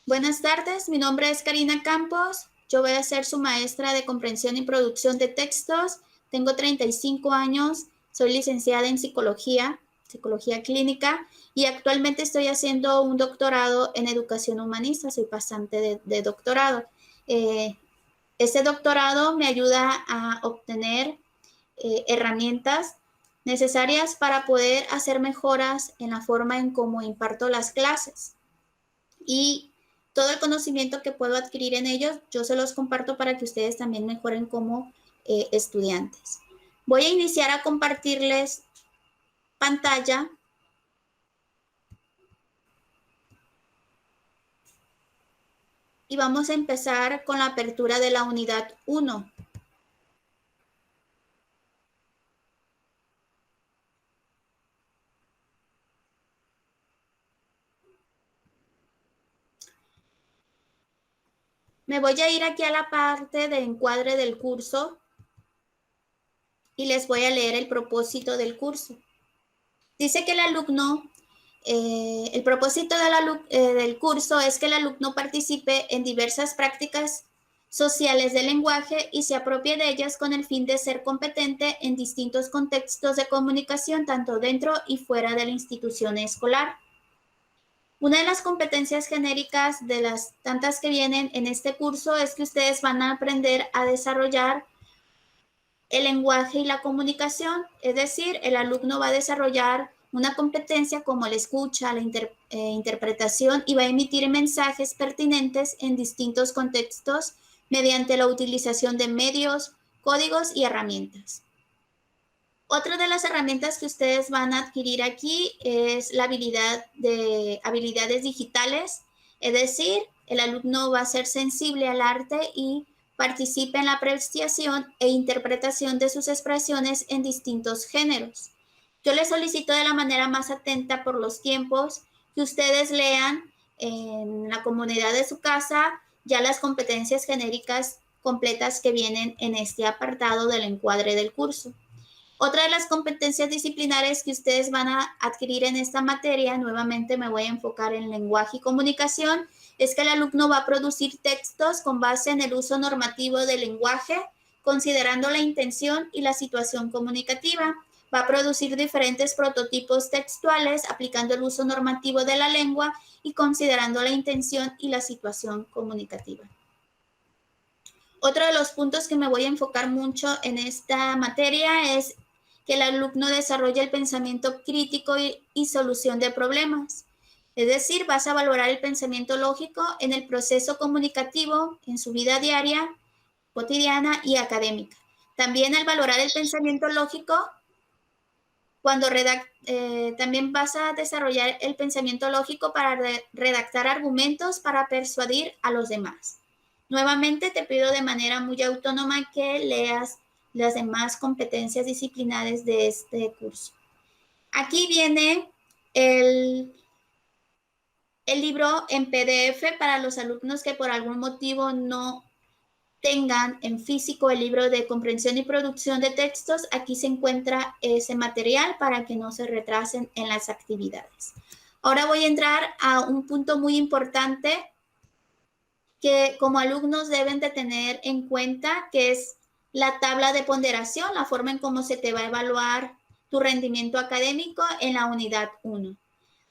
Buenas tardes, mi nombre es Karina Campos. Yo voy a ser su maestra de comprensión y producción de textos. Tengo 35 años, soy licenciada en psicología clínica y actualmente estoy haciendo un doctorado en educación humanista. Soy pasante de doctorado. Eh, este doctorado me ayuda a obtener herramientas necesarias para poder hacer mejoras en la forma en cómo imparto las clases. Y todo el conocimiento que puedo adquirir en ellos, yo se los comparto para que ustedes también mejoren como estudiantes. Voy a iniciar a compartirles pantalla. Y vamos a empezar con la apertura de la unidad 1. Me voy a ir aquí a la parte de encuadre del curso y les voy a leer el propósito del curso. Dice que el alumno, el propósito del curso es que el alumno participe en diversas prácticas sociales del lenguaje y se apropie de ellas con el fin de ser competente en distintos contextos de comunicación, tanto dentro y fuera de la institución escolar. Una de las competencias genéricas de las tantas que vienen en este curso es que ustedes van a aprender a desarrollar el lenguaje y la comunicación, es decir, el alumno va a desarrollar una competencia como la escucha, la interpretación y va a emitir mensajes pertinentes en distintos contextos mediante la utilización de medios, códigos y herramientas. Otra de las herramientas que ustedes van a adquirir aquí es la habilidad de habilidades digitales, es decir, el alumno va a ser sensible al arte y participa en la apreciación e interpretación de sus expresiones en distintos géneros. Yo les solicito de la manera más atenta por los tiempos que ustedes lean en la comunidad de su casa ya las competencias genéricas completas que vienen en este apartado del encuadre del curso. Otra de las competencias disciplinares que ustedes van a adquirir en esta materia, nuevamente me voy a enfocar en lenguaje y comunicación, es que el alumno va a producir textos con base en el uso normativo del lenguaje, considerando la intención y la situación comunicativa. Va a producir diferentes prototipos textuales aplicando el uso normativo de la lengua y considerando la intención y la situación comunicativa. Otro de los puntos que me voy a enfocar mucho en esta materia es que el alumno desarrolla el pensamiento crítico y solución de problemas. Es decir, vas a valorar el pensamiento lógico en el proceso comunicativo, en su vida diaria, cotidiana y académica. También al valorar el pensamiento lógico, también vas a desarrollar el pensamiento lógico para redactar argumentos para persuadir a los demás. Nuevamente te pido de manera muy autónoma que leas las demás competencias disciplinares de este curso. Aquí viene el libro en PDF para los alumnos que por algún motivo no tengan en físico el libro de comprensión y producción de textos. Aquí se encuentra ese material para que no se retrasen en las actividades. Ahora voy a entrar a un punto muy importante que como alumnos deben de tener en cuenta, que es la tabla de ponderación, la forma en cómo se te va a evaluar tu rendimiento académico en la unidad 1.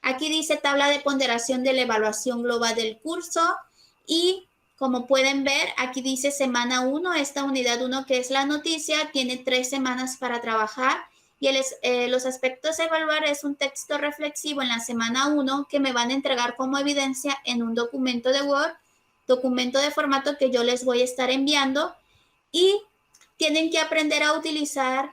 Aquí dice tabla de ponderación de la evaluación global del curso y como pueden ver, aquí dice semana 1, esta unidad 1 que es la noticia, tiene 3 semanas para trabajar y los aspectos a evaluar es un texto reflexivo en la semana 1 que me van a entregar como evidencia en un documento de Word, documento de formato que yo les voy a estar enviando y tienen que aprender a utilizar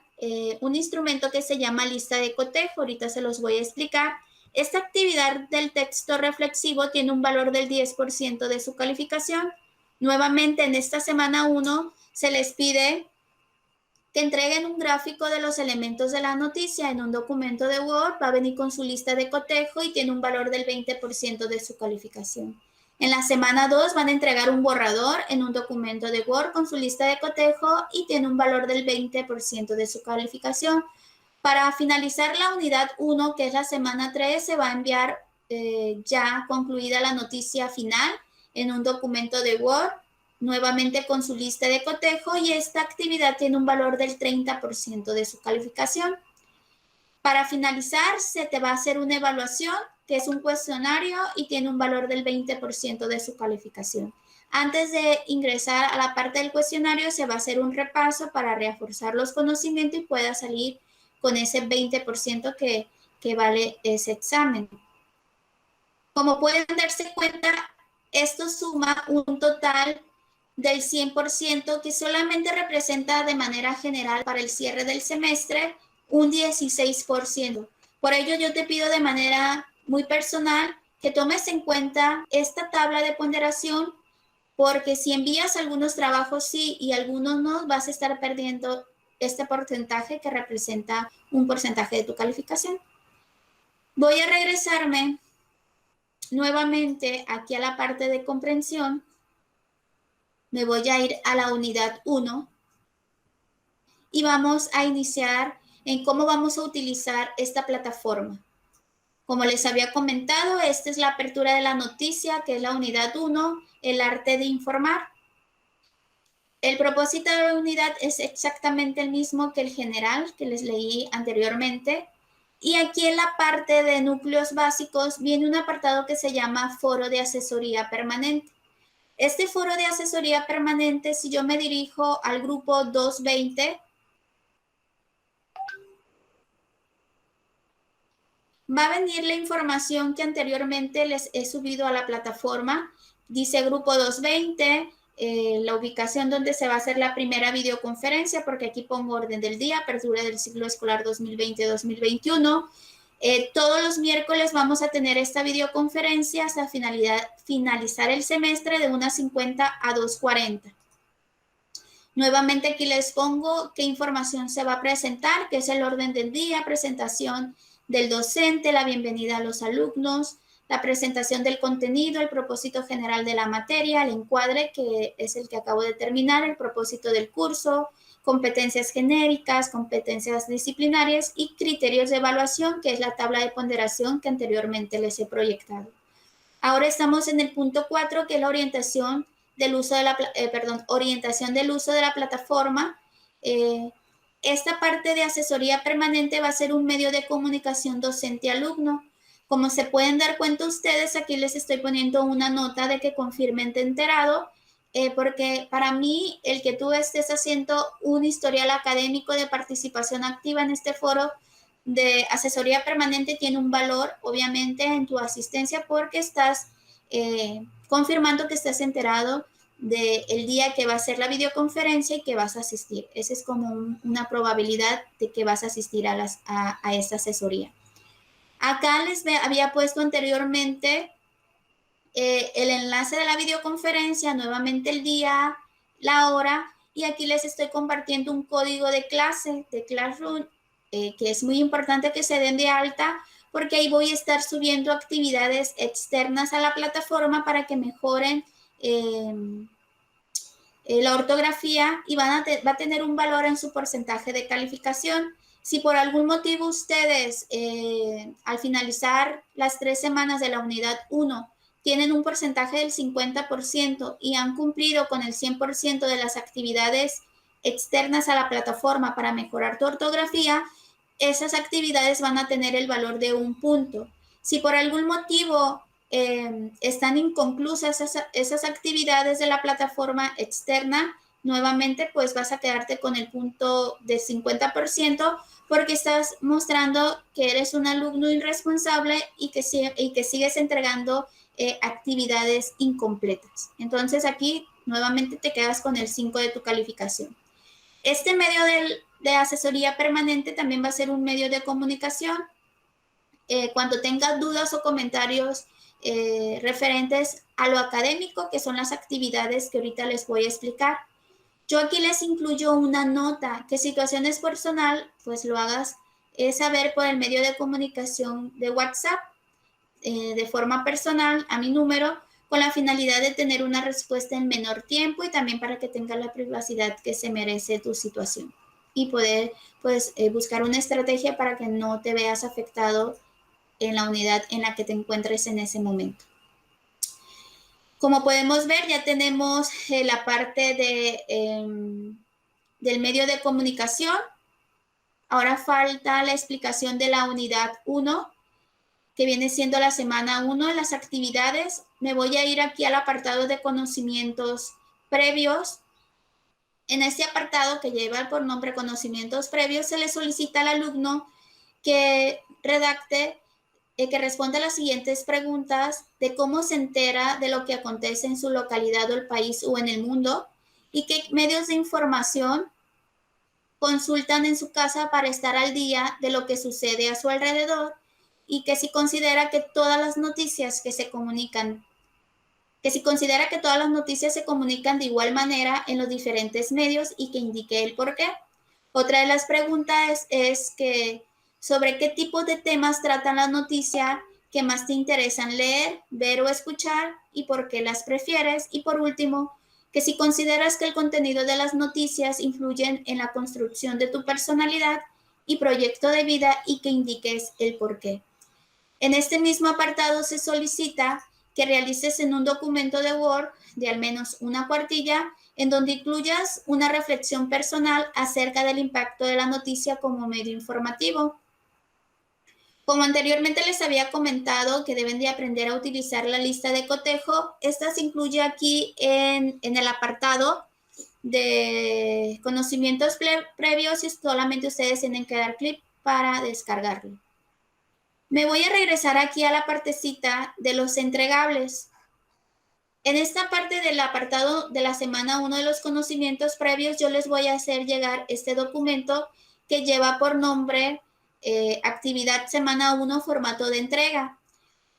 un instrumento que se llama lista de cotejo, ahorita se los voy a explicar. Esta actividad del texto reflexivo tiene un valor del 10% de su calificación. Nuevamente, en esta semana 1 se les pide que entreguen un gráfico de los elementos de la noticia en un documento de Word, va a venir con su lista de cotejo y tiene un valor del 20% de su calificación. En la semana 2 van a entregar un borrador en un documento de Word con su lista de cotejo y tiene un valor del 20% de su calificación. Para finalizar la unidad 1, que es la semana 3, se va a enviar ya concluida la noticia final en un documento de Word, nuevamente con su lista de cotejo, y esta actividad tiene un valor del 30% de su calificación. Para finalizar, se te va a hacer una evaluación, que es un cuestionario y tiene un valor del 20% de su calificación. Antes de ingresar a la parte del cuestionario, se va a hacer un repaso para reforzar los conocimientos y pueda salir con ese 20% que vale ese examen. Como pueden darse cuenta, esto suma un total del 100%, que solamente representa de manera general para el cierre del semestre un 16%. Por ello, yo te pido de manera muy personal que tomes en cuenta esta tabla de ponderación, porque si envías algunos trabajos sí y algunos no, vas a estar perdiendo este porcentaje que representa un porcentaje de tu calificación. Voy a regresarme nuevamente aquí a la parte de comprensión. Me voy a ir a la unidad 1 y vamos a iniciar en cómo vamos a utilizar esta plataforma. Como les había comentado, esta es la apertura de la noticia, que es la unidad 1, el arte de informar. El propósito de la unidad es exactamente el mismo que el general que les leí anteriormente. Y aquí en la parte de núcleos básicos viene un apartado que se llama Foro de Asesoría Permanente. Este foro de asesoría permanente, si yo me dirijo al grupo 220, va a venir la información que anteriormente les he subido a la plataforma. Dice grupo 220, la ubicación donde se va a hacer la primera videoconferencia, porque aquí pongo orden del día, apertura del ciclo escolar 2020-2021. Todos los miércoles vamos a tener esta videoconferencia hasta finalizar el semestre de 1:50 a 2:40. Nuevamente aquí les pongo qué información se va a presentar, que es el orden del día, presentación del docente, la bienvenida a los alumnos, la presentación del contenido, el propósito general de la materia, el encuadre, que es el que acabo de terminar, el propósito del curso, competencias genéricas, competencias disciplinarias y criterios de evaluación, que es la tabla de ponderación que anteriormente les he proyectado. Ahora estamos en el punto 4, que es la orientación del uso de orientación del uso de la plataforma. Esta parte de asesoría permanente va a ser un medio de comunicación docente-alumno. Como se pueden dar cuenta ustedes, aquí les estoy poniendo una nota de que confirmen de enterado, porque para mí el que tú estés haciendo un historial académico de participación activa en este foro de asesoría permanente tiene un valor, obviamente, en tu asistencia, porque estás confirmando que estás enterado del día que va a ser la videoconferencia y que vas a asistir. Esa es como una probabilidad de que vas a asistir a esta asesoría. Acá les había puesto anteriormente el enlace de la videoconferencia, nuevamente el día, la hora, y aquí les estoy compartiendo un código de clase, de Classroom, que es muy importante que se den de alta, porque ahí voy a estar subiendo actividades externas a la plataforma para que mejoren la ortografía y va a tener un valor en su porcentaje de calificación. Si por algún motivo ustedes, al finalizar las 3 semanas de la unidad 1, tienen un porcentaje del 50% y han cumplido con el 100% de las actividades externas a la plataforma para mejorar tu ortografía, esas actividades van a tener el valor de 1 punto. Si por algún motivo están inconclusas esas actividades de la plataforma externa, nuevamente pues vas a quedarte con el punto de 50%, porque estás mostrando que eres un alumno irresponsable y que sigues entregando actividades incompletas. Entonces aquí nuevamente te quedas con el 5 de tu calificación. Este medio de asesoría permanente también va a ser un medio de comunicación. Cuando tengas dudas o comentarios referentes a lo académico, que son las actividades que ahorita les voy a explicar. Yo aquí les incluyo una nota, que situaciones personal, pues lo hagas saber por el medio de comunicación de WhatsApp, de forma personal a mi número, con la finalidad de tener una respuesta en menor tiempo y también para que tengas la privacidad que se merece tu situación y poder pues buscar una estrategia para que no te veas afectado en la unidad en la que te encuentres en ese momento. Como podemos ver, ya tenemos la parte del medio de comunicación. Ahora falta la explicación de la unidad 1, que viene siendo la semana 1 en las actividades. Me voy a ir aquí al apartado de conocimientos previos. En este apartado, que lleva por nombre conocimientos previos, se le solicita al alumno que redacte, que responda a las siguientes preguntas: de cómo se entera de lo que acontece en su localidad o el país o en el mundo, y qué medios de información consultan en su casa para estar al día de lo que sucede a su alrededor, y que si considera que todas las noticias que se comunican, se comunican de igual manera en los diferentes medios, y que indique el por qué. Otra de las preguntas es que sobre qué tipo de temas tratan las noticias que más te interesan leer, ver o escuchar, y por qué las prefieres. Y por último, que si consideras que el contenido de las noticias influyen en la construcción de tu personalidad y proyecto de vida, y que indiques el por qué. En este mismo apartado se solicita que realices en un documento de Word de al menos una cuartilla, en donde incluyas una reflexión personal acerca del impacto de la noticia como medio informativo. Como anteriormente les había comentado que deben de aprender a utilizar la lista de cotejo, esta se incluye aquí en el apartado de conocimientos previos, y solamente ustedes tienen que dar clic para descargarlo. Me voy a regresar aquí a la partecita de los entregables. En esta parte del apartado de la semana 1 de los conocimientos previos, yo les voy a hacer llegar este documento que lleva por nombre actividad semana 1, formato de entrega.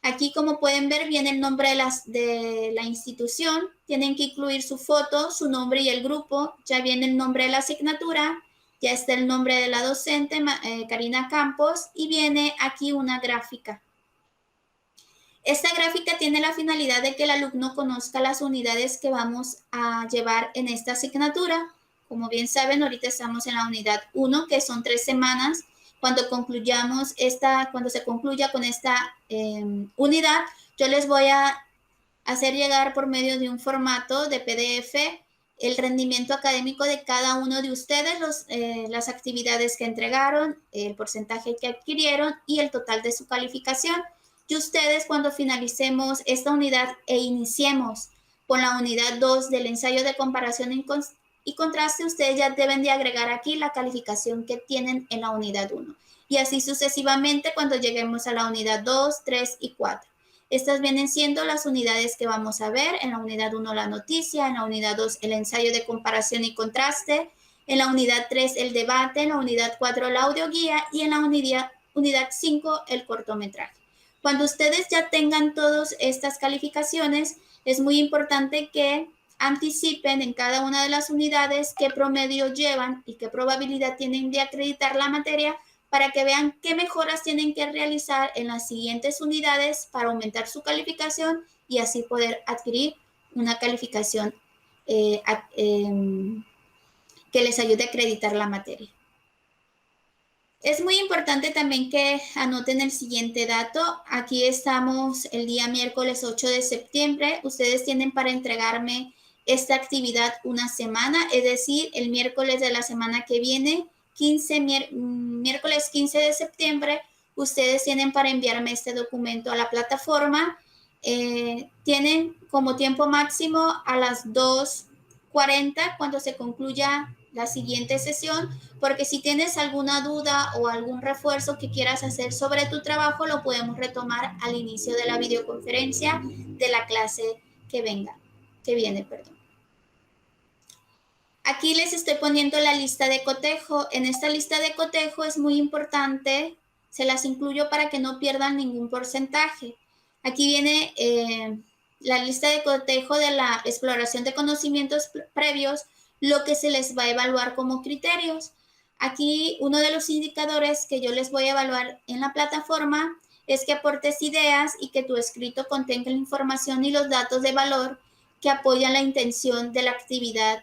Aquí, como pueden ver, viene el nombre de la institución. Tienen que incluir su foto, su nombre y el grupo. Ya viene el nombre de la asignatura. Ya está el nombre de la docente, Karina Campos, y viene aquí una gráfica. Esta gráfica tiene la finalidad de que el alumno conozca las unidades que vamos a llevar en esta asignatura. Como bien saben, ahorita estamos en la unidad 1, que son 3 semanas. Cuando se concluya con esta unidad, yo les voy a hacer llegar por medio de un formato de PDF el rendimiento académico de cada uno de ustedes, las actividades que entregaron, el porcentaje que adquirieron y el total de su calificación. Y ustedes, cuando finalicemos esta unidad e iniciemos con la unidad 2 del ensayo de comparación y contraste, ustedes ya deben de agregar aquí la calificación que tienen en la unidad 1. Y así sucesivamente cuando lleguemos a la unidad 2, 3 y 4. Estas vienen siendo las unidades que vamos a ver. En la unidad 1 la noticia, en la unidad 2 el ensayo de comparación y contraste, en la unidad 3 el debate, en la unidad 4 la audioguía y en la unidad 5 el cortometraje. Cuando ustedes ya tengan todas estas calificaciones, es muy importante que anticipen en cada una de las unidades qué promedio llevan y qué probabilidad tienen de acreditar la materia, para que vean qué mejoras tienen que realizar en las siguientes unidades para aumentar su calificación y así poder adquirir una calificación que les ayude a acreditar la materia. Es muy importante también que anoten el siguiente dato. Aquí estamos el día miércoles 8 de septiembre. Ustedes tienen para entregarme esta actividad una semana, es decir, el miércoles de la semana que viene, miércoles 15 de septiembre, ustedes tienen para enviarme este documento a la plataforma. Tienen como tiempo máximo a las 2:40 cuando se concluya la siguiente sesión, porque si tienes alguna duda o algún refuerzo que quieras hacer sobre tu trabajo, lo podemos retomar al inicio de la videoconferencia de la clase que viene. Aquí les estoy poniendo la lista de cotejo. En esta lista de cotejo es muy importante, se las incluyo para que no pierdan ningún porcentaje. Aquí viene la lista de cotejo de la exploración de conocimientos previos, lo que se les va a evaluar como criterios. Aquí uno de los indicadores que yo les voy a evaluar en la plataforma es que aportes ideas y que tu escrito contenga la información y los datos de valor que apoyan la intención de la actividad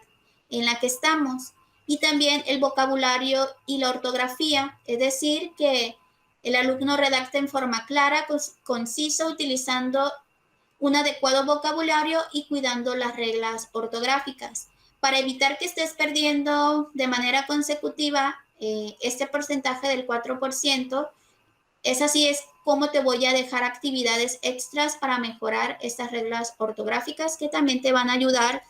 en la que estamos, y también el vocabulario y la ortografía, es decir, que el alumno redacte en forma clara, concisa, utilizando un adecuado vocabulario y cuidando las reglas ortográficas. Para evitar que estés perdiendo de manera consecutiva este porcentaje del 4%, es como te voy a dejar actividades extras para mejorar estas reglas ortográficas que también te van a ayudar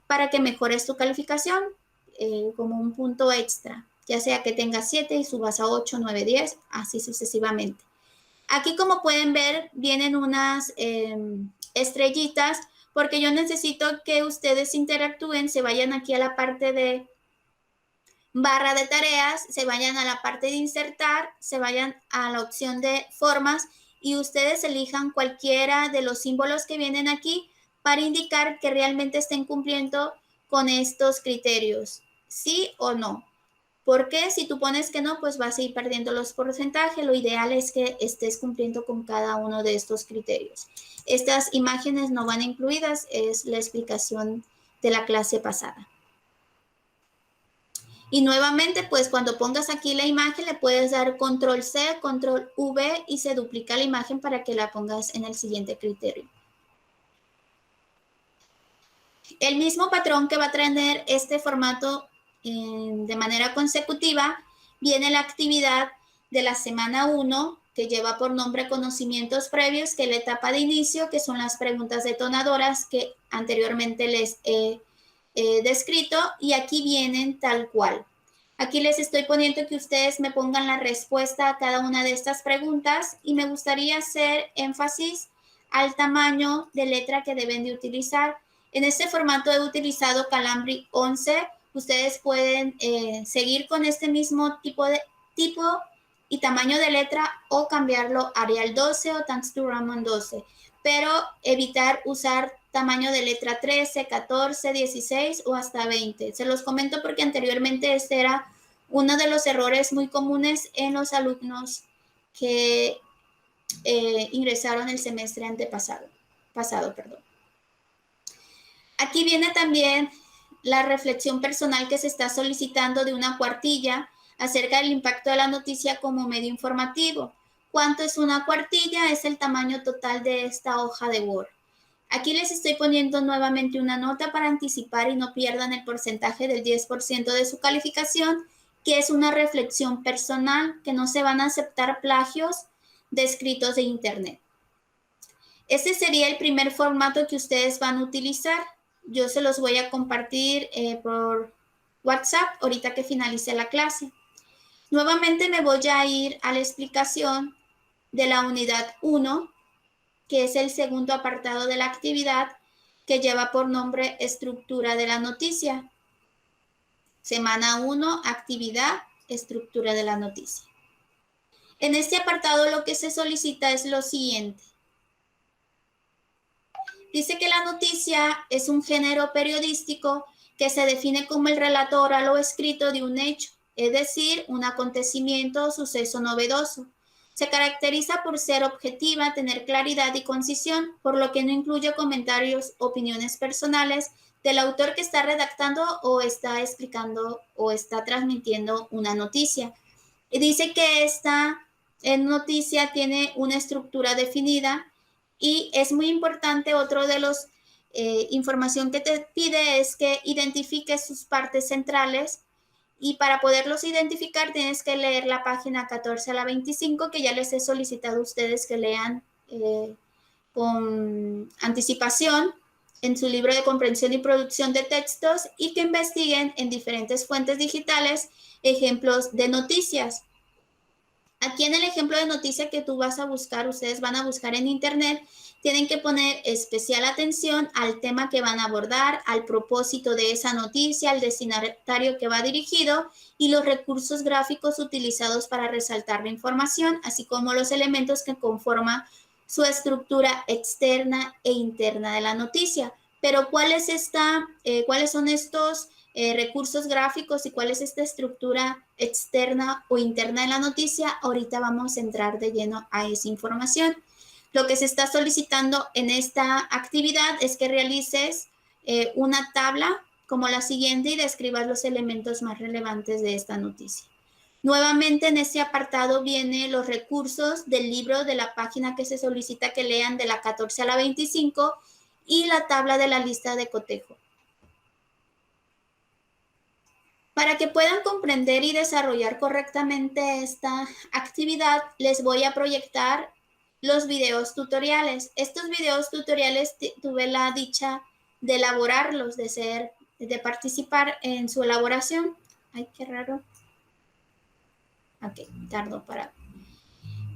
para que mejores tu calificación como un punto extra, ya sea que tengas 7 y subas a 8, 9, 10, así sucesivamente. Aquí, como pueden ver, vienen unas estrellitas porque yo necesito que ustedes interactúen, se vayan aquí a la parte de barra de tareas, se vayan a la parte de insertar, se vayan a la opción de formas y ustedes elijan cualquiera de los símbolos que vienen aquí para indicar que realmente estén cumpliendo con estos criterios, sí o no. Porque si tú pones que no, pues vas a ir perdiendo los porcentajes. Lo ideal es que estés cumpliendo con cada uno de estos criterios. Estas imágenes no van incluidas, es la explicación de la clase pasada. Y nuevamente, pues cuando pongas aquí la imagen, le puedes dar control C, control V y se duplica la imagen para que la pongas en el siguiente criterio. El mismo patrón que va a tener este formato de manera consecutiva, viene la actividad de la semana 1, que lleva por nombre conocimientos previos, que es la etapa de inicio, que son las preguntas detonadoras que anteriormente les he descrito, y aquí vienen tal cual. Aquí les estoy poniendo que ustedes me pongan la respuesta a cada una de estas preguntas y me gustaría hacer énfasis al tamaño de letra que deben de utilizar. En este formato he utilizado Calambri 11. Ustedes pueden seguir con este mismo tipo y tamaño de letra o cambiarlo a Arial 12 o Times New Roman 12, pero evitar usar tamaño de letra 13, 14, 16 o hasta 20. Se los comento porque anteriormente este era uno de los errores muy comunes en los alumnos que ingresaron el semestre antepasado. Aquí viene también la reflexión personal que se está solicitando de una cuartilla acerca del impacto de la noticia como medio informativo. ¿Cuánto es una cuartilla? Es el tamaño total de esta hoja de Word. Aquí les estoy poniendo nuevamente una nota para anticipar y no pierdan el porcentaje del 10% de su calificación, que es una reflexión personal, que no se van a aceptar plagios de escritos de internet. Este sería el primer formato que ustedes van a utilizar. Yo se los voy a compartir por WhatsApp ahorita que finalice la clase. Nuevamente me voy a ir a la explicación de la unidad 1, que es el segundo apartado de la actividad, que lleva por nombre estructura de la noticia. Semana 1, actividad, estructura de la noticia. En este apartado lo que se solicita es lo siguiente. Dice que la noticia es un género periodístico que se define como el relato oral o escrito de un hecho, es decir, un acontecimiento o suceso novedoso. Se caracteriza por ser objetiva, tener claridad y concisión, por lo que no incluye comentarios, opiniones personales del autor que está redactando o está explicando o está transmitiendo una noticia. Y dice que esta noticia tiene una estructura definida y es muy importante. Otro de los información que te pide es que identifiques sus partes centrales, y para poderlos identificar tienes que leer la página 14 a la 25, que ya les he solicitado a ustedes que lean con anticipación en su libro de comprensión y producción de textos, y que investiguen en diferentes fuentes digitales ejemplos de noticias. Aquí en el ejemplo de noticia que tú vas a buscar, ustedes van a buscar en internet, tienen que poner especial atención al tema que van a abordar, al propósito de esa noticia, al destinatario que va dirigido y los recursos gráficos utilizados para resaltar la información, así como los elementos que conforman su estructura externa e interna de la noticia. Pero ¿cuáles son estos recursos gráficos y cuál es esta estructura externa o interna de la noticia? Ahorita vamos a entrar de lleno a esa información. Lo que se está solicitando en esta actividad es que realices una tabla como la siguiente y describas los elementos más relevantes de esta noticia. Nuevamente en este apartado vienen los recursos del libro de la página que se solicita que lean de la 14 a la 25 y la tabla de la lista de cotejo. Para que puedan comprender y desarrollar correctamente esta actividad, les voy a proyectar los videos tutoriales. Estos videos tutoriales tuve la dicha de elaborarlos, de participar en su elaboración. Ay, qué raro. Ok, tardo para...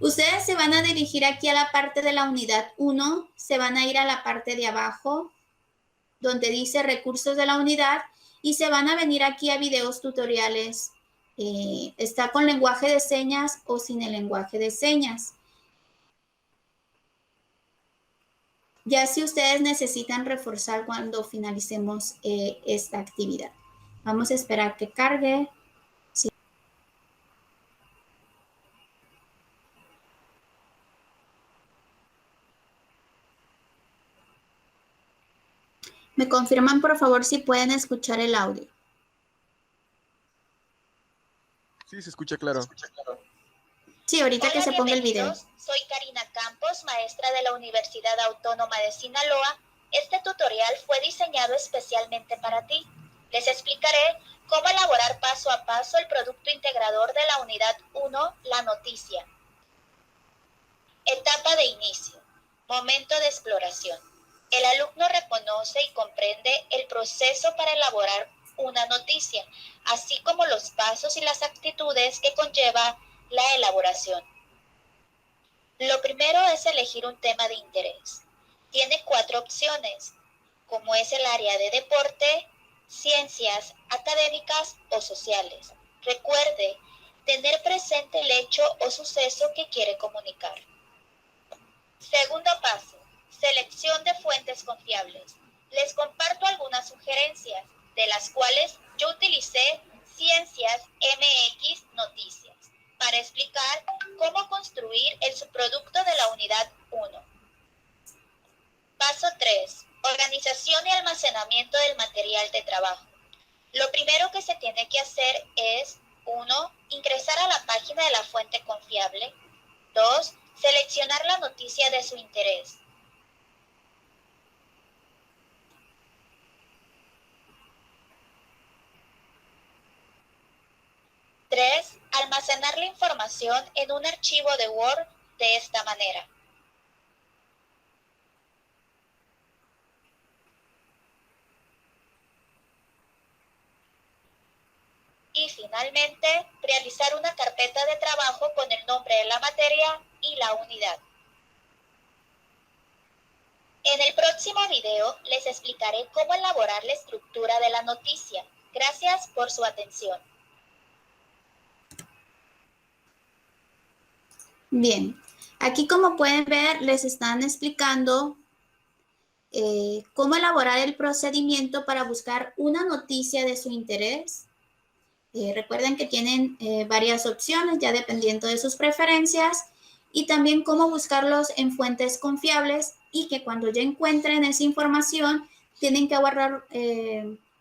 Ustedes se van a dirigir aquí a la parte de la unidad 1, se van a ir a la parte de abajo, donde dice recursos de la unidad, y se van a venir aquí a videos tutoriales. Está con lenguaje de señas o sin el lenguaje de señas. Ya si ustedes necesitan reforzar cuando finalicemos esta actividad. Vamos a esperar que cargue. Sí. Me confirman por favor si pueden escuchar el audio. Sí, se escucha claro. Sí, ahorita que se ponga el video. Soy Karina Campos, maestra de la Universidad Autónoma de Sinaloa. Este tutorial fue diseñado especialmente para ti. Les explicaré cómo elaborar paso a paso el producto integrador de la unidad 1, la noticia. Etapa de inicio. Momento de exploración. El alumno reconoce y comprende el proceso para elaborar una noticia, así como los pasos y las actitudes que conlleva la elaboración. Lo primero es elegir un tema de interés. Tiene 4 opciones, como es el área de deporte, ciencias, académicas o sociales. Recuerde tener presente el hecho o suceso que quiere comunicar. Segundo paso, selección de fuentes confiables. Les comparto algunas sugerencias, de las cuales yo utilicé Ciencias MX Noticias, para explicar cómo construir el subproducto de la unidad 1. Paso 3. Organización y almacenamiento del material de trabajo. Lo primero que se tiene que hacer es 1. Ingresar a la página de la fuente confiable. 2. Seleccionar la noticia de su interés. 3. Almacenar la información en un archivo de Word de esta manera. Y finalmente, realizar una carpeta de trabajo con el nombre de la materia y la unidad. En el próximo video les explicaré cómo elaborar la estructura de la noticia. Gracias por su atención. Bien, aquí como pueden ver les están explicando cómo elaborar el procedimiento para buscar una noticia de su interés. Recuerden que tienen varias opciones ya dependiendo de sus preferencias y también cómo buscarlos en fuentes confiables y que cuando ya encuentren esa información tienen que guardar,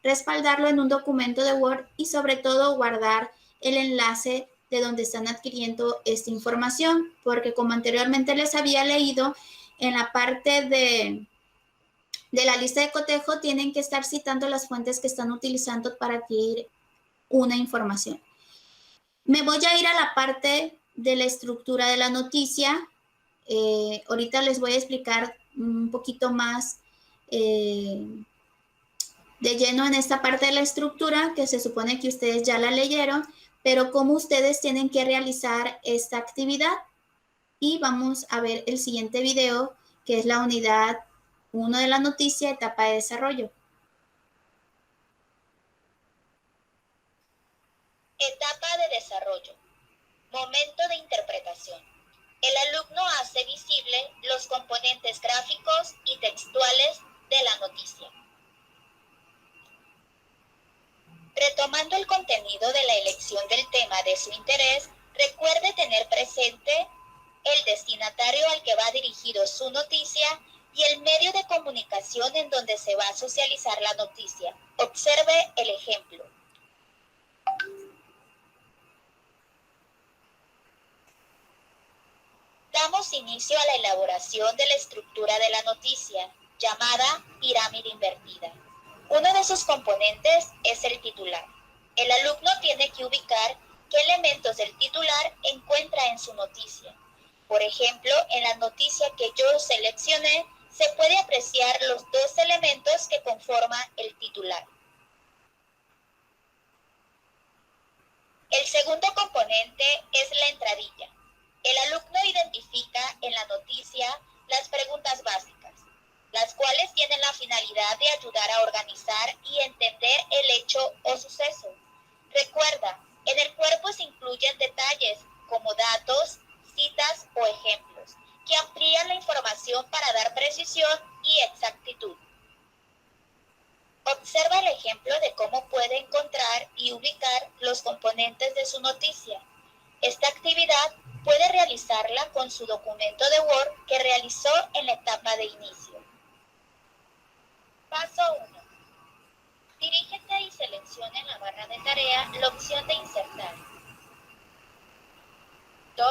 respaldarlo en un documento de Word y sobre todo guardar el enlace de donde están adquiriendo esta información, porque como anteriormente les había leído, en la parte de la lista de cotejo tienen que estar citando las fuentes que están utilizando para adquirir una información. Me voy a ir a la parte de la estructura de la noticia. Ahorita les voy a explicar un poquito más de lleno en esta parte de la estructura, que se supone que ustedes ya la leyeron, pero cómo ustedes tienen que realizar esta actividad. Y vamos a ver el siguiente video, que es la unidad 1 de la noticia, etapa de desarrollo. Etapa de desarrollo. Momento de interpretación. El alumno hace visible los componentes gráficos y textuales de la noticia. Retomando el contenido de la elección del tema de su interés, recuerde tener presente el destinatario al que va dirigido su noticia y el medio de comunicación en donde se va a socializar la noticia. Observe el ejemplo. Damos inicio a la elaboración de la estructura de la noticia, llamada pirámide invertida. Uno de sus componentes es el titular. El alumno tiene que ubicar qué elementos del titular encuentra en su noticia. Por ejemplo, en la noticia que yo seleccioné, se puede apreciar los dos elementos que conforman el titular. El segundo componente es la entradilla. El alumno identifica en la noticia las preguntas básicas, las cuales tienen la finalidad de ayudar a organizar y entender el hecho o suceso. Recuerda, en el cuerpo se incluyen detalles como datos, citas o ejemplos, que amplían la información para dar precisión y exactitud. Observa el ejemplo de cómo puede encontrar y ubicar los componentes de su noticia. Esta actividad puede realizarla con su documento de Word que realizó en la etapa de inicio. Paso 1. Dirígete y selecciona en la barra de tarea la opción de insertar. 2.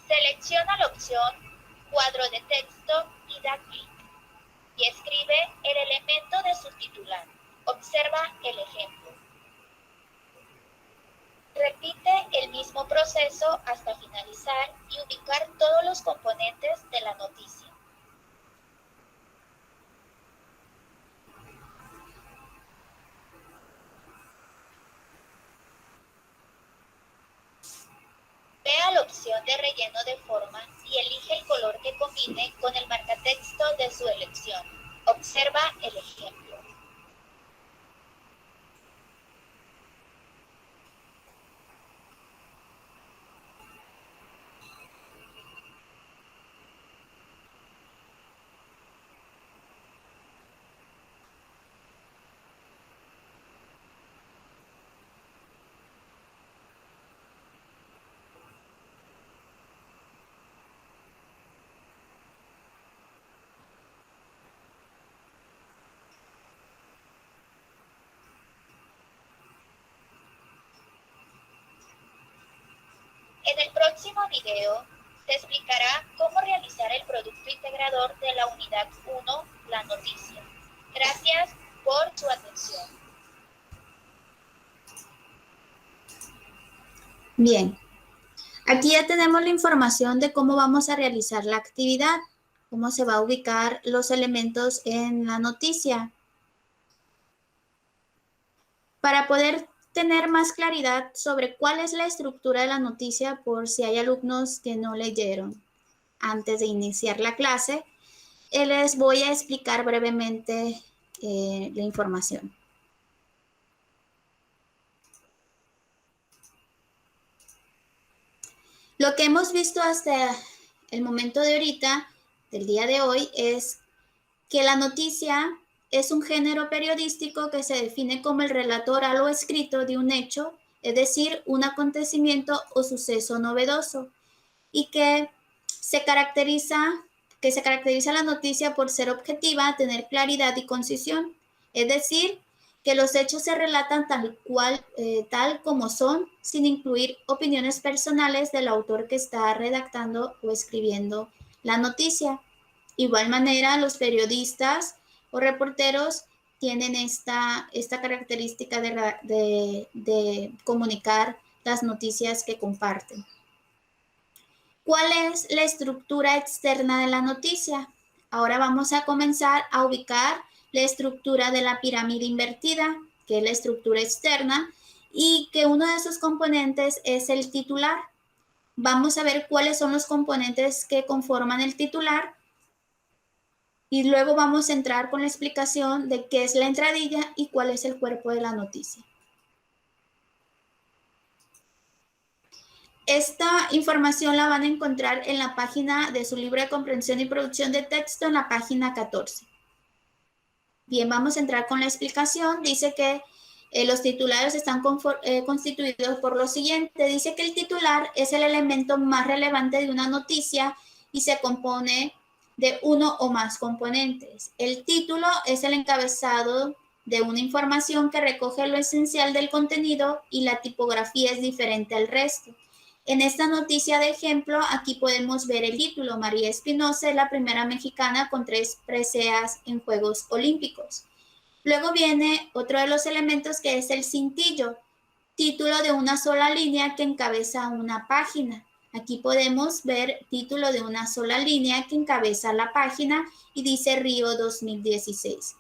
Selecciona la opción cuadro de texto y da clic. Y escribe el elemento de su titular. Observa el ejemplo. Repite el mismo proceso hasta finalizar y ubicar todos los componentes de la noticia. Vea la opción de relleno de forma y elige el color que combine con el marcatexto de su elección. Observa el ejemplo. En el próximo video se explicará cómo realizar el producto integrador de la unidad 1, la noticia. Gracias por su atención. Bien, aquí ya tenemos la información de cómo vamos a realizar la actividad, cómo se va a ubicar los elementos en la noticia. Para poder tener más claridad sobre cuál es la estructura de la noticia por si hay alumnos que no leyeron antes de iniciar la clase, les voy a explicar brevemente la información. Lo que hemos visto hasta el momento de ahorita, del día de hoy, es que la noticia es un género periodístico que se define como el relato oral o escrito de un hecho, es decir, un acontecimiento o suceso novedoso, y que se caracteriza la noticia por ser objetiva, tener claridad y concisión, es decir, que los hechos se relatan tal como son, sin incluir opiniones personales del autor que está redactando o escribiendo la noticia. Igual manera, los periodistas o reporteros tienen esta característica de comunicar las noticias que comparten. ¿Cuál es la estructura externa de la noticia? Ahora vamos a comenzar a ubicar la estructura de la pirámide invertida, que es la estructura externa, y que uno de sus componentes es el titular. Vamos a ver cuáles son los componentes que conforman el titular y luego vamos a entrar con la explicación de qué es la entradilla y cuál es el cuerpo de la noticia. Esta información la van a encontrar en la página de su libro de comprensión y producción de texto, en la página 14. Bien, vamos a entrar con la explicación. Dice que los titulares están constituidos por lo siguiente. Dice que el titular es el elemento más relevante de una noticia y se compone de uno o más componentes. El título es el encabezado de una información que recoge lo esencial del contenido y la tipografía es diferente al resto. En esta noticia de ejemplo, aquí podemos ver el título. María Espinosa es la primera mexicana con 3 preseas en Juegos Olímpicos. Luego viene otro de los elementos que es el cintillo, título de una sola línea que encabeza una página. Aquí podemos ver título de una sola línea que encabeza la página y dice Río 2016.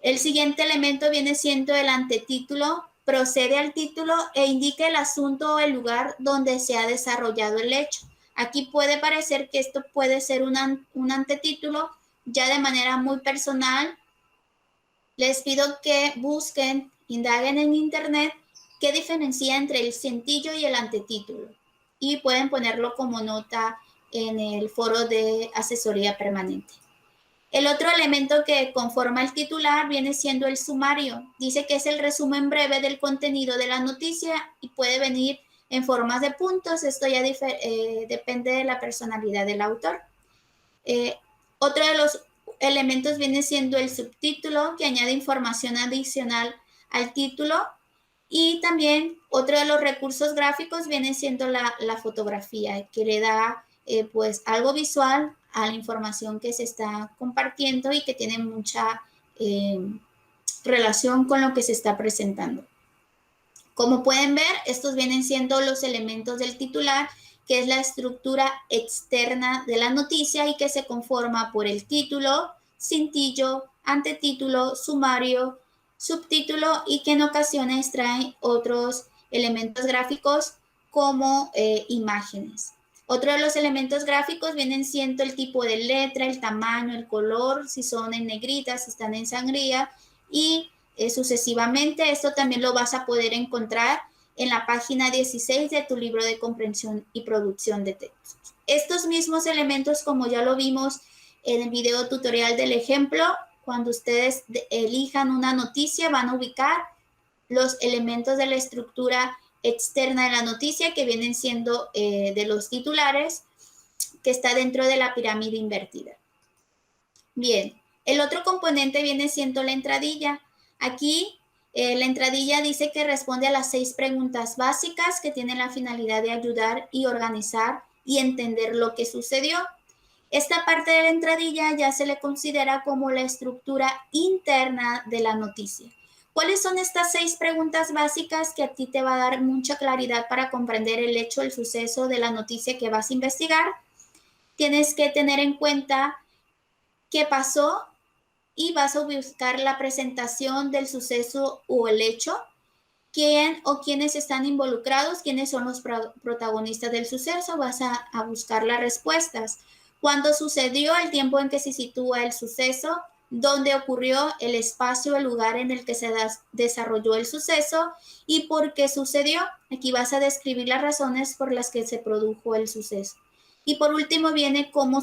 El siguiente elemento viene siendo el antetítulo. Procede al título e indica el asunto o el lugar donde se ha desarrollado el hecho. Aquí puede parecer que esto puede ser un antetítulo ya de manera muy personal. Les pido que busquen, indaguen en internet qué diferencia entre el cintillo y el antetítulo. Y pueden ponerlo como nota en el foro de asesoría permanente. El otro elemento que conforma el titular viene siendo el sumario. Dice que es el resumen breve del contenido de la noticia y puede venir en formas de puntos. Esto ya depende de la personalidad del autor. Otro de los elementos viene siendo el subtítulo, que añade información adicional al título. Y también otro de los recursos gráficos viene siendo la fotografía, que le da pues algo visual a la información que se está compartiendo y que tiene mucha relación con lo que se está presentando. Como pueden ver, estos vienen siendo los elementos del titular, que es la estructura externa de la noticia y que se conforma por el título, cintillo, antetítulo, sumario, subtítulo y que en ocasiones traen otros elementos gráficos como imágenes. Otro de los elementos gráficos vienen siendo el tipo de letra, el tamaño, el color, si son en negrita, si están en sangría y sucesivamente. Esto también lo vas a poder encontrar en la página 16 de tu libro de comprensión y producción de textos. Estos mismos elementos, como ya lo vimos en el video tutorial del ejemplo, cuando ustedes elijan una noticia van a ubicar los elementos de la estructura externa de la noticia que vienen siendo de los titulares, que está dentro de la pirámide invertida. Bien, el otro componente viene siendo la entradilla. Aquí la entradilla dice que responde a las 6 preguntas básicas que tienen la finalidad de ayudar y organizar y entender lo que sucedió. Esta parte de la entradilla ya se le considera como la estructura interna de la noticia. ¿Cuáles son estas 6 preguntas básicas que a ti te va a dar mucha claridad para comprender el hecho, el suceso de la noticia que vas a investigar? Tienes que tener en cuenta qué pasó y vas a buscar la presentación del suceso o el hecho, quién o quiénes están involucrados, quiénes son los protagonistas del suceso, vas a buscar las respuestas. ¿Cuándo sucedió? El tiempo en que se sitúa el suceso, dónde ocurrió, el espacio, el lugar en el que se desarrolló el suceso y por qué sucedió. Aquí vas a describir las razones por las que se produjo el suceso. Y por último viene cómo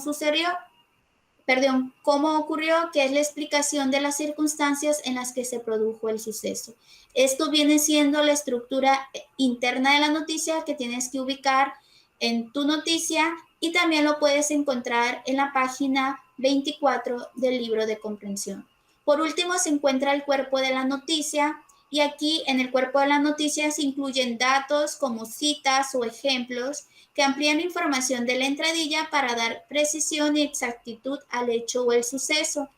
ocurrió, que es la explicación de las circunstancias en las que se produjo el suceso. Esto viene siendo la estructura interna de la noticia que tienes que ubicar en tu noticia y también lo puedes encontrar en la página 24 del libro de comprensión. Por último, se encuentra el cuerpo de la noticia y aquí en el cuerpo de la noticia se incluyen datos como citas o ejemplos que amplían la información de la entradilla para dar precisión y exactitud al hecho o el suceso.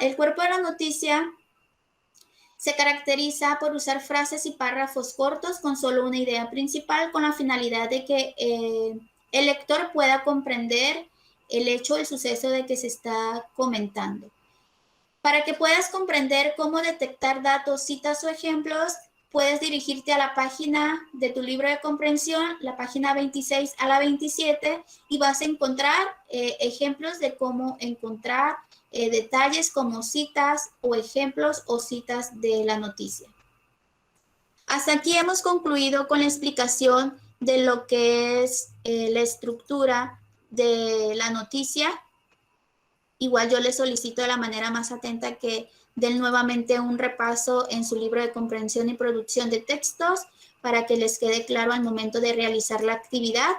El cuerpo de la noticia se caracteriza por usar frases y párrafos cortos con solo una idea principal con la finalidad de que el lector pueda comprender el hecho o el suceso de que se está comentando. Para que puedas comprender cómo detectar datos, citas o ejemplos, puedes dirigirte a la página de tu libro de comprensión, la página 26 a la 27, y vas a encontrar ejemplos de cómo encontrar detalles como citas o ejemplos o citas de la noticia. Hasta aquí hemos concluido con la explicación de lo que es la estructura de la noticia. Igual yo les solicito de la manera más atenta que den nuevamente un repaso en su libro de comprensión y producción de textos para que les quede claro al momento de realizar la actividad.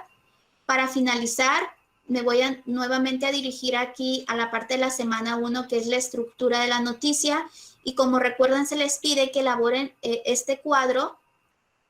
Para finalizar, me voy nuevamente a dirigir aquí a la parte de la semana 1, que es la estructura de la noticia. Y como recuerdan, se les pide que elaboren este cuadro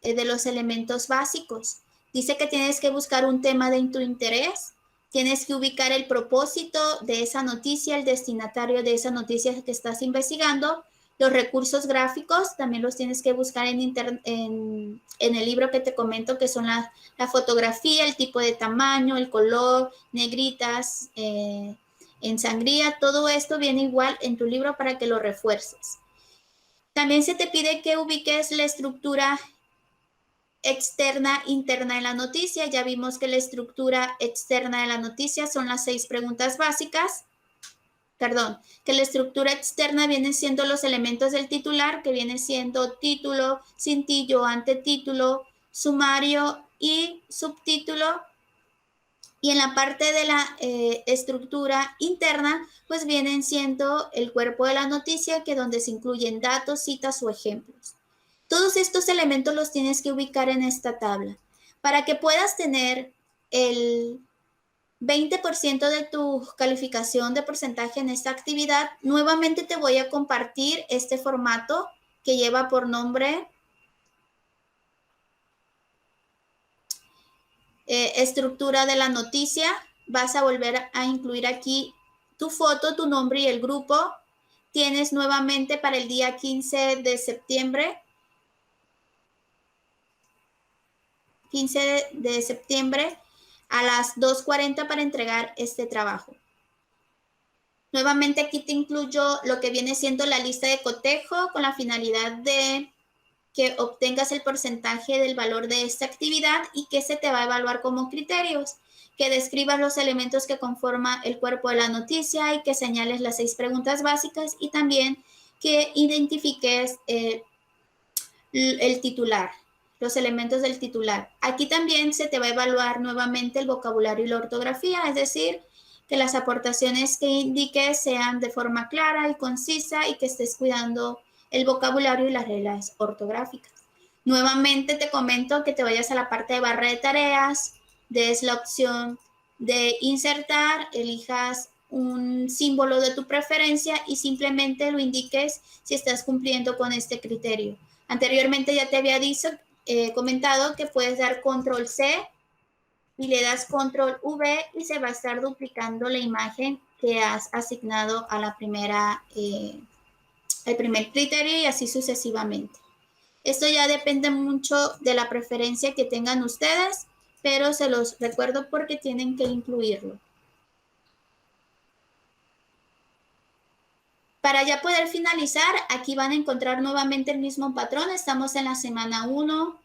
de los elementos básicos. Dice que tienes que buscar un tema de tu interés, tienes que ubicar el propósito de esa noticia, el destinatario de esa noticia que estás investigando. Los recursos gráficos también los tienes que buscar en el libro que te comento, que son la fotografía, el tipo de tamaño, el color, negritas, en sangría. Todo esto viene igual en tu libro para que lo refuerces. También se te pide que ubiques la estructura externa, interna de la noticia. Ya vimos que la estructura externa de la noticia son las 6 preguntas básicas. Perdón, que la estructura externa viene siendo los elementos del titular, que viene siendo título, cintillo, antetítulo, sumario y subtítulo. Y en la parte de la estructura interna, pues vienen siendo el cuerpo de la noticia, que donde se incluyen datos, citas o ejemplos. Todos estos elementos los tienes que ubicar en esta tabla. Para que puedas tener el 20% de tu calificación de porcentaje en esta actividad, nuevamente te voy a compartir este formato que lleva por nombre estructura de la noticia. Vas a volver a incluir aquí tu foto, tu nombre y el grupo. Tienes nuevamente para el día 15 de septiembre. 15 de septiembre a las 2:40 para entregar este trabajo. Nuevamente aquí te incluyo lo que viene siendo la lista de cotejo con la finalidad de que obtengas el porcentaje del valor de esta actividad y que se te va a evaluar como criterios, que describas los elementos que conforman el cuerpo de la noticia y que señales las 6 preguntas básicas y también que identifiques el titular, los elementos del titular. Aquí también se te va a evaluar nuevamente el vocabulario y la ortografía, es decir, que las aportaciones que indiques sean de forma clara y concisa y que estés cuidando el vocabulario y las reglas ortográficas. Nuevamente te comento que te vayas a la parte de barra de tareas, des la opción de insertar, elijas un símbolo de tu preferencia y simplemente lo indiques si estás cumpliendo con este criterio. Anteriormente ya te había comentado que puedes dar control C y le das control V y se va a estar duplicando la imagen que has asignado a la primera, el primer criterio y así sucesivamente. Esto ya depende mucho de la preferencia que tengan ustedes, pero se los recuerdo porque tienen que incluirlo. Para ya poder finalizar, aquí van a encontrar nuevamente el mismo patrón. Estamos en la semana 1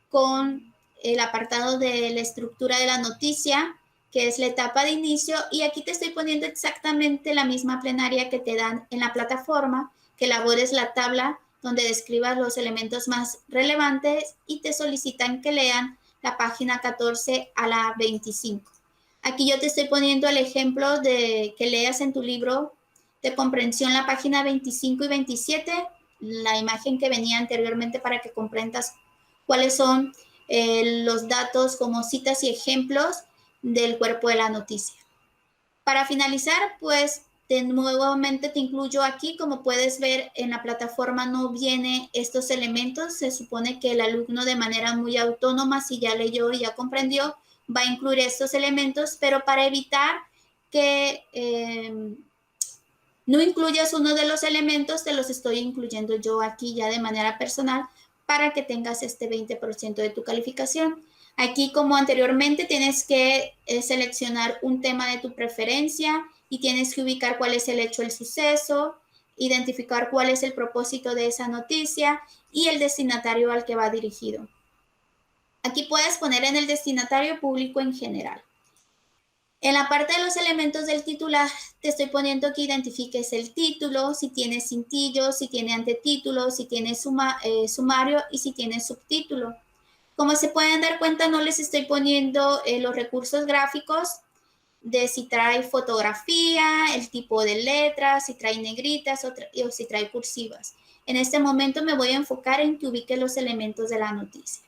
con el apartado de la estructura de la noticia, que es la etapa de inicio, y aquí te estoy poniendo exactamente la misma plenaria que te dan en la plataforma, que elabores la tabla donde describas los elementos más relevantes y te solicitan que lean la página 14 a la 25. Aquí yo te estoy poniendo el ejemplo de que leas en tu libro de comprensión la página 25 y 27, la imagen que venía anteriormente para que comprendas cuáles son los datos como citas y ejemplos del cuerpo de la noticia. Para finalizar, pues nuevamente te incluyo aquí, como puedes ver en la plataforma no viene estos elementos, se supone que el alumno de manera muy autónoma, si ya leyó y ya comprendió, va a incluir estos elementos, pero para evitar que no incluyas uno de los elementos, te los estoy incluyendo yo aquí ya de manera personal para que tengas este 20% de tu calificación. Aquí, como anteriormente, tienes que seleccionar un tema de tu preferencia y tienes que ubicar cuál es el hecho, el suceso, identificar cuál es el propósito de esa noticia y el destinatario al que va dirigido. Aquí puedes poner en el destinatario público en general. En la parte de los elementos del titular, te estoy poniendo que identifiques el título, si tiene cintillo, si tiene antetítulo, si tiene sumario y si tiene subtítulo. Como se pueden dar cuenta, no les estoy poniendo los recursos gráficos de si trae fotografía, el tipo de letras, si trae negritas o si trae cursivas. En este momento me voy a enfocar en que ubique los elementos de la noticia.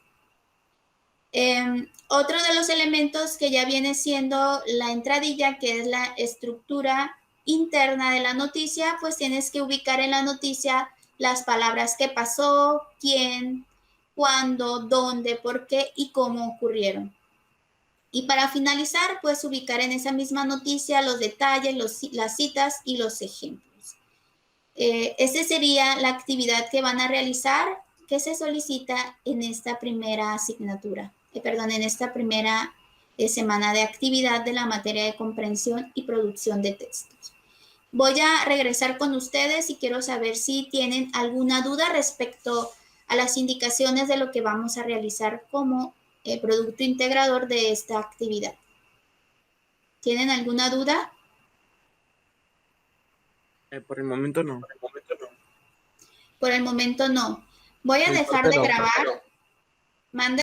Otro de los elementos que ya viene siendo la entradilla, que es la estructura interna de la noticia, pues tienes que ubicar en la noticia las palabras que pasó, quién, cuándo, dónde, por qué y cómo ocurrieron. Y para finalizar, pues ubicar en esa misma noticia los detalles, las citas y los ejemplos. Esa sería la actividad que van a realizar, que se solicita en esta primera asignatura, en esta primera semana de actividad de la materia de comprensión y producción de textos. Voy a regresar con ustedes y quiero saber si tienen alguna duda respecto a las indicaciones de lo que vamos a realizar como producto integrador de esta actividad. ¿Tienen alguna duda? Por el momento no. Por el momento no. Voy a Mi dejar parte de no. grabar. Mande.